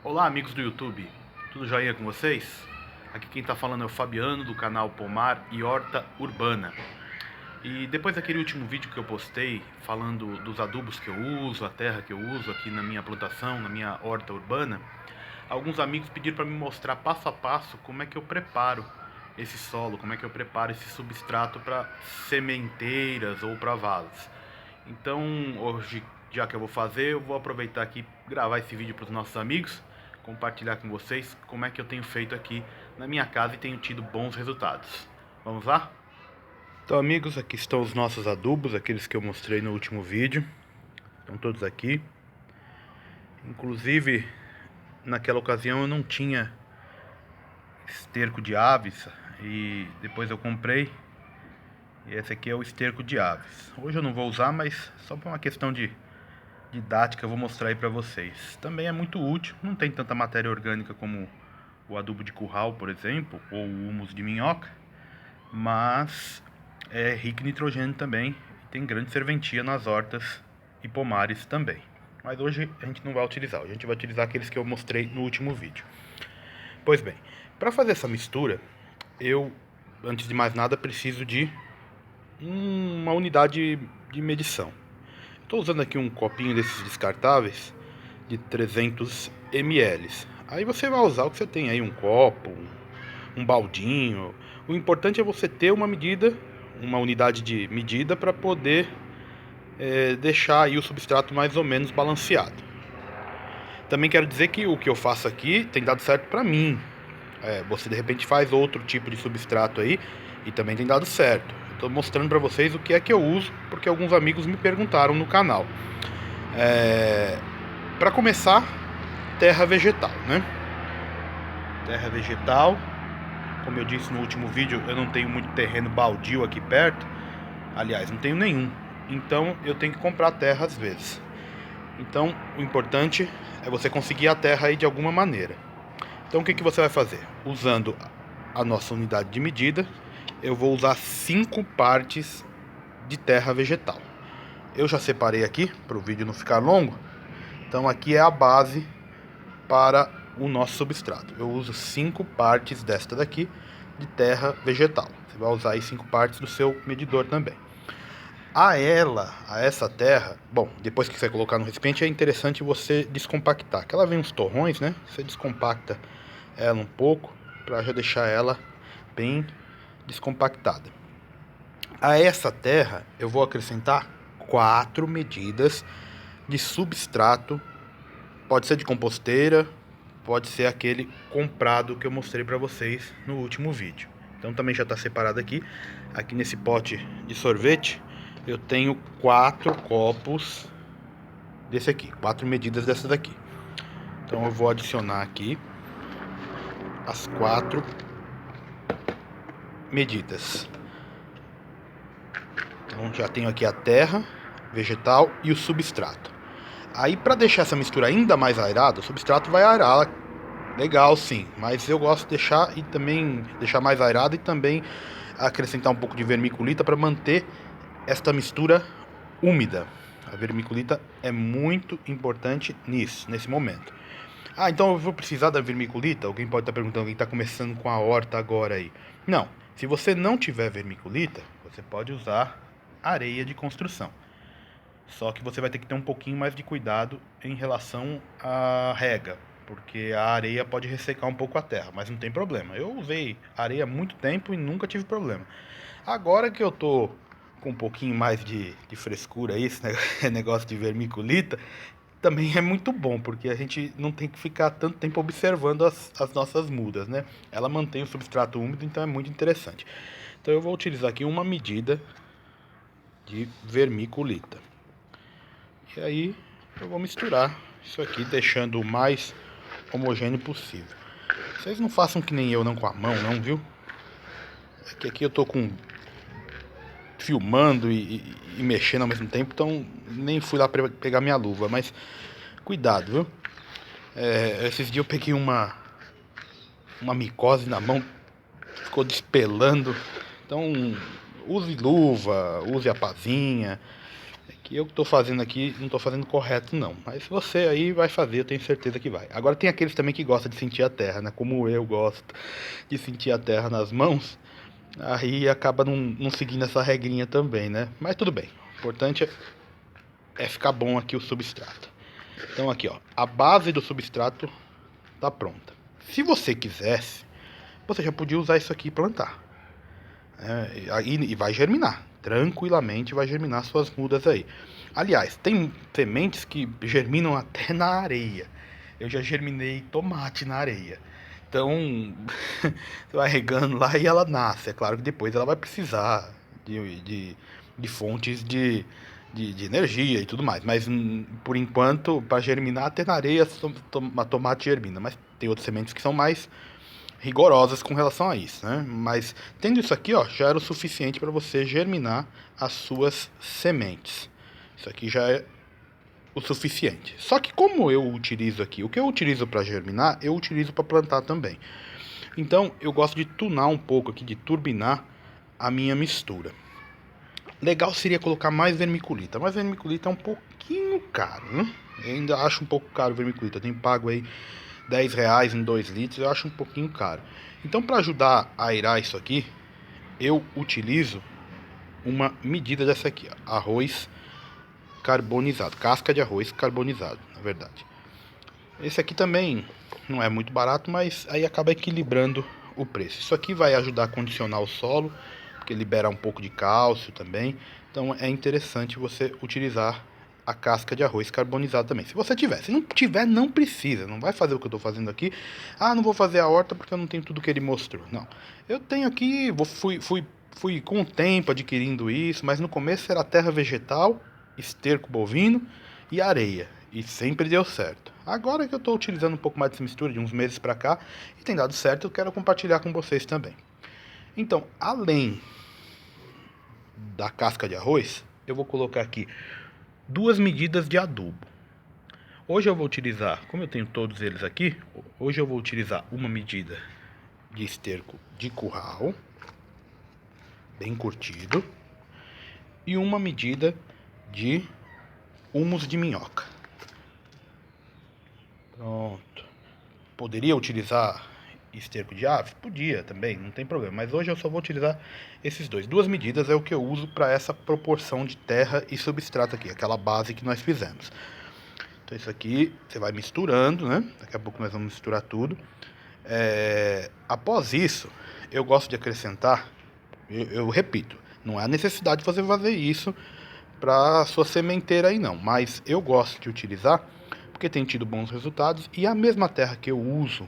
Olá, amigos do YouTube, tudo joinha com vocês? Aqui quem está falando é o Fabiano do canal Pomar e Horta Urbana. E depois daquele último vídeo que eu postei falando dos adubos que eu uso, a terra que eu uso aqui na minha plantação, na minha horta urbana, alguns amigos pediram para me mostrar passo a passo como é que eu preparo esse solo, como é que eu preparo esse substrato para sementeiras ou para vasos. Então, hoje, já que eu vou fazer, eu vou aproveitar aqui e gravar esse vídeo para os nossos amigos, compartilhar com vocês como é que eu tenho feito aqui na minha casa e tenho tido bons resultados. Vamos lá? Então, amigos, aqui estão os nossos adubos, aqueles que eu mostrei no último vídeo. Estão todos aqui. Inclusive, naquela ocasião eu não tinha esterco de aves e depois eu comprei. E esse aqui é o esterco de aves. Hoje eu não vou usar, mas só por uma questão de didática eu vou mostrar aí pra vocês. Também é muito útil, não tem tanta matéria orgânica como o adubo de curral, por exemplo, ou o humus de minhoca, mas é rico em nitrogênio também e tem grande serventia nas hortas e pomares também. Mas hoje a gente não vai utilizar, a gente vai utilizar aqueles que eu mostrei no último vídeo. Pois bem, para fazer essa mistura, eu, antes de mais nada, preciso de uma unidade de medição. Estou usando aqui um copinho desses descartáveis de 300 ml. Aí você vai usar o que você tem aí, um copo, um baldinho. O importante é você ter uma medida, uma unidade de medida para poder deixar aí o substrato mais ou menos balanceado. Também quero dizer que o que eu faço aqui tem dado certo para mim. Você de repente faz outro tipo de substrato aí e também tem dado certo. Estou mostrando para vocês o que é que eu uso, porque alguns amigos me perguntaram no canal. Para começar, terra vegetal, né? Terra vegetal, como eu disse no último vídeo, eu não tenho muito terreno baldio aqui perto. Aliás, não tenho nenhum. Então eu tenho que comprar terra às vezes. Então o importante é você conseguir a terra aí de alguma maneira. Então o que você vai fazer? Usando a nossa unidade de medida, eu vou usar 5 partes de terra vegetal. Eu já separei aqui para o vídeo não ficar longo. Então aqui é a base para o nosso substrato. Eu uso 5 partes desta daqui de terra vegetal. Você vai usar aí 5 partes do seu medidor também. A essa terra, bom, depois que você colocar no recipiente é interessante você descompactar. Que ela vem uns torrões, né? Você descompacta ela um pouco para já deixar ela bem descompactada. A essa terra eu vou acrescentar 4 medidas de substrato. Pode ser de composteira, pode ser aquele comprado que eu mostrei para vocês no último vídeo. Então também já está separado aqui. Aqui nesse pote de sorvete eu tenho 4 copos desse aqui, 4 medidas dessas daqui. Então eu vou adicionar aqui as 4 medidas. Então já tenho aqui a terra vegetal e o substrato. Aí para deixar essa mistura ainda mais aerada, o substrato vai aerar legal sim, mas eu gosto de deixar e também deixar mais aerada e também acrescentar um pouco de vermiculita para manter esta mistura úmida. A vermiculita é muito importante nesse momento. Ah, então eu vou precisar da vermiculita? Alguém pode estar perguntando, alguém está começando com a horta agora aí. Não, se você não tiver vermiculita, você pode usar areia de construção. Só que você vai ter que ter um pouquinho mais de cuidado em relação à rega, porque a areia pode ressecar um pouco a terra, mas não tem problema. Eu usei areia há muito tempo e nunca tive problema. Agora que eu tô com um pouquinho mais de frescura aí, esse negócio de vermiculita, também é muito bom, porque a gente não tem que ficar tanto tempo observando as nossas mudas, né? Ela mantém o substrato úmido, então é muito interessante. Então eu vou utilizar aqui uma medida de vermiculita. E aí eu vou misturar isso aqui, deixando o mais homogêneo possível. Vocês não façam que nem eu não com a mão não, viu? É que aqui eu tô filmando e mexendo ao mesmo tempo, então nem fui lá pegar minha luva, mas cuidado, viu? Esses dias eu peguei uma micose na mão, ficou despelando, então use luva, use a pazinha. Que eu que estou fazendo aqui, não estou fazendo correto não. Mas se você aí vai fazer, eu tenho certeza que vai. Agora tem aqueles também que gostam de sentir a terra, né? Como eu gosto de sentir a terra nas mãos. Aí acaba não seguindo essa regrinha também, né? Mas tudo bem. O importante é ficar bom aqui o substrato. Então aqui, ó, a base do substrato tá pronta. Se você quisesse, você já podia usar isso aqui e plantar. E vai germinar. Tranquilamente vai germinar suas mudas aí. Aliás, tem sementes que germinam até na areia. Eu já germinei tomate na areia. Então, você vai regando lá e ela nasce. É claro que depois ela vai precisar de fontes de energia e tudo mais. Mas, por enquanto, para germinar, até na areia a tomate germina. Mas tem outras sementes que são mais rigorosas com relação a isso, né? Mas tendo isso aqui, ó, já era o suficiente para você germinar as suas sementes. Isso aqui já é o suficiente. Só que como eu utilizo aqui, o que eu utilizo para germinar, eu utilizo para plantar também. Então eu gosto de tunar um pouco aqui, de turbinar a minha mistura. Legal seria colocar mais vermiculita, mas vermiculita é um pouquinho caro, né? Eu ainda acho um pouco caro o vermiculita. Eu tenho pago aí R$10 em 2 litros, eu acho um pouquinho caro. Então para ajudar a aerar isso aqui, eu utilizo uma medida dessa aqui, ó, arroz carbonizado, casca de arroz carbonizado, na verdade. Esse aqui também não é muito barato, mas aí acaba equilibrando o preço. Isso aqui vai ajudar a condicionar o solo, porque libera um pouco de cálcio também. Então é interessante você utilizar a casca de arroz carbonizado também. Se você tiver, se não tiver, não precisa. Não vai fazer o que eu estou fazendo aqui. Ah, não vou fazer a horta porque eu não tenho tudo que ele mostrou. Não. Eu tenho aqui, fui com o tempo adquirindo isso, mas no começo era terra vegetal, esterco bovino e areia. E sempre deu certo. Agora que eu estou utilizando um pouco mais dessa mistura, de uns meses para cá, e tem dado certo, eu quero compartilhar com vocês também. Então, além da casca de arroz, eu vou colocar aqui 2 medidas de adubo. Hoje eu vou utilizar, como eu tenho todos eles aqui, hoje eu vou utilizar uma medida de esterco de curral, bem curtido, e uma medida de humus de minhoca. Pronto. Poderia utilizar esterco de ave? Podia também, não tem problema. Mas hoje eu só vou utilizar esses dois. 2 medidas é o que eu uso para essa proporção de terra e substrato aqui, aquela base que nós fizemos. Então isso aqui você vai misturando, né? Daqui a pouco nós vamos misturar tudo. Após isso, eu gosto de acrescentar, eu repito, não há necessidade de você fazer isso para sua sementeira aí não. Mas eu gosto de utilizar porque tem tido bons resultados e a mesma terra que eu uso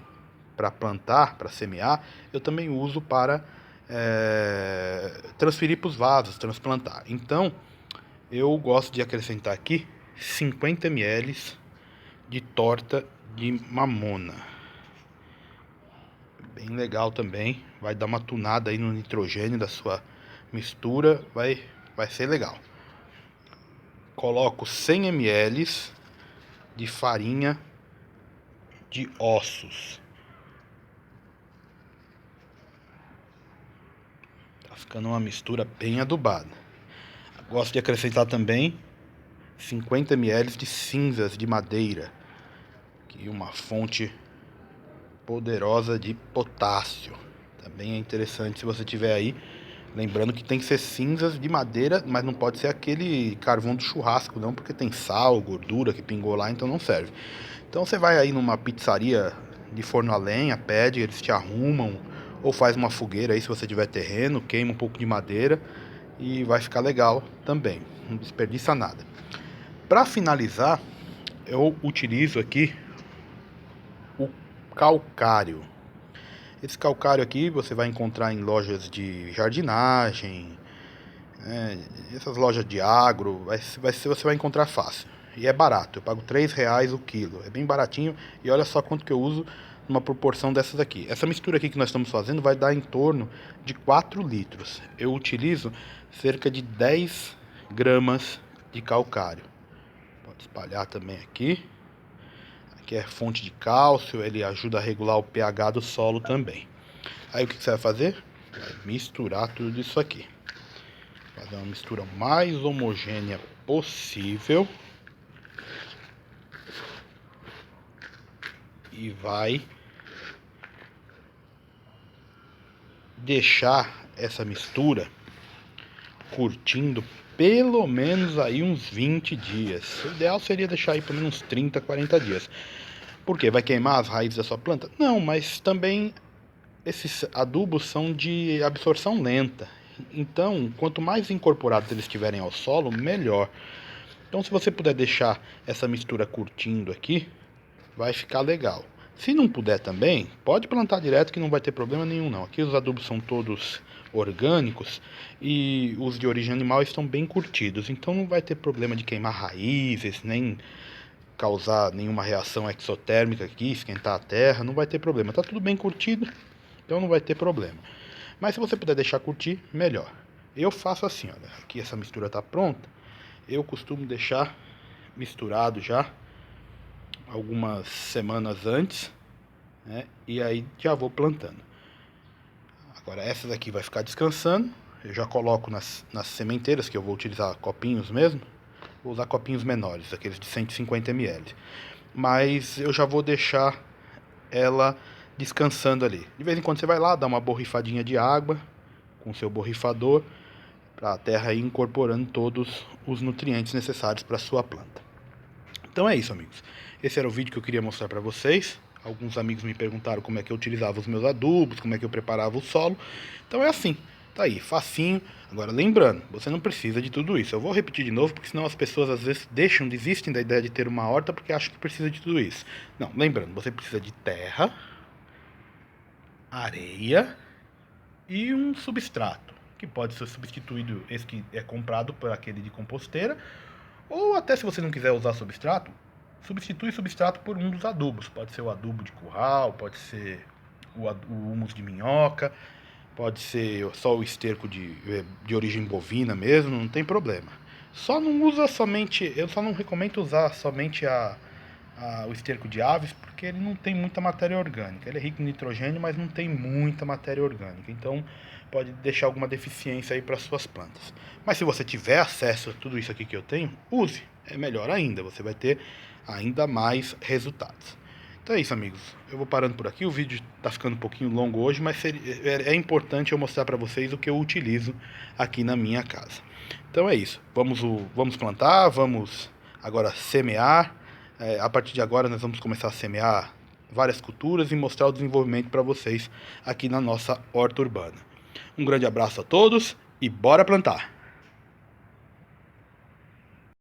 para plantar, para semear, eu também uso para transferir para os vasos, transplantar. Então, eu gosto de acrescentar aqui 50 ml de torta de mamona. Bem legal também, vai dar uma tunada aí no nitrogênio da sua mistura, vai ser legal. Coloco 100 ml de farinha de ossos. Tá ficando uma mistura bem adubada. Gosto de acrescentar também 50 ml de cinzas de madeira, que é uma fonte poderosa de potássio. Também é interessante se você tiver aí. Lembrando que tem que ser cinzas de madeira, mas não pode ser aquele carvão do churrasco não, porque tem sal, gordura que pingou lá, então não serve. Então você vai aí numa pizzaria de forno a lenha, pede, eles te arrumam, ou faz uma fogueira aí se você tiver terreno, queima um pouco de madeira e vai ficar legal também, não desperdiça nada. Para finalizar, eu utilizo aqui o calcário. Esse calcário aqui você vai encontrar em lojas de jardinagem, essas lojas de agro, você vai encontrar fácil. E é barato, eu pago R$3 o quilo, é bem baratinho. E olha só quanto que eu uso numa proporção dessas aqui. Essa mistura aqui que nós estamos fazendo vai dar em torno de 4 litros. Eu utilizo cerca de 10 gramas de calcário. Pode espalhar também aqui. Aqui é fonte de cálcio, ele ajuda a regular o pH do solo também. Aí o que você vai fazer? Vai misturar tudo isso aqui. Fazer uma mistura mais homogênea possível e vai deixar essa mistura curtindo pelo menos aí uns 20 dias. O ideal seria deixar aí pelo menos 30, 40 dias. Por quê? Vai queimar as raízes da sua planta? Não, mas também esses adubos são de absorção lenta. Então, quanto mais incorporados eles estiverem ao solo, melhor. Então, se você puder deixar essa mistura curtindo aqui, vai ficar legal. Se não puder também, pode plantar direto que não vai ter problema nenhum não. Aqui os adubos são todos orgânicos e os de origem animal estão bem curtidos. Então não vai ter problema de queimar raízes, nem causar nenhuma reação exotérmica aqui, esquentar a terra. Não vai ter problema, tá tudo bem curtido, então não vai ter problema. Mas se você puder deixar curtir, melhor. Eu faço assim, olha, aqui essa mistura tá pronta. Eu costumo deixar misturado já algumas semanas antes, né? E aí já vou plantando. Agora essa daqui vai ficar descansando. Eu já coloco nas sementeiras, que eu vou utilizar copinhos mesmo. Vou usar copinhos menores, aqueles de 150 ml. Mas eu já vou deixar ela descansando ali. De vez em quando você vai lá, dá uma borrifadinha de água com o seu borrifador, para a terra ir incorporando todos os nutrientes necessários para a sua planta. Então é isso, amigos. Esse era o vídeo que eu queria mostrar para vocês. Alguns amigos me perguntaram como é que eu utilizava os meus adubos, como é que eu preparava o solo. Então é assim, tá aí, facinho. Agora lembrando, você não precisa de tudo isso. Eu vou repetir de novo, porque senão as pessoas às vezes desistem da ideia de ter uma horta porque acham que precisa de tudo isso. Não, lembrando, você precisa de terra, areia e um substrato, que pode ser substituído, esse que é comprado por aquele de composteira, ou até se você não quiser usar substrato, substitui o substrato por um dos adubos. Pode ser o adubo de curral, pode ser o humus de minhoca, pode ser só o esterco de origem bovina mesmo, não tem problema. Só não usa somente, eu só não recomendo usar somente o esterco de aves, porque ele não tem muita matéria orgânica. Ele é rico em nitrogênio, mas não tem muita matéria orgânica. Então pode deixar alguma deficiência aí para suas plantas. Mas se você tiver acesso a tudo isso aqui que eu tenho, use. É melhor ainda, você vai ter ainda mais resultados. Então é isso, amigos. Eu vou parando por aqui. O vídeo está ficando um pouquinho longo hoje, mas é importante eu mostrar para vocês o que eu utilizo aqui na minha casa. Então é isso. Vamos plantar, vamos agora semear. A partir de agora nós vamos começar a semear várias culturas e mostrar o desenvolvimento para vocês aqui na nossa horta urbana. Um grande abraço a todos e bora plantar!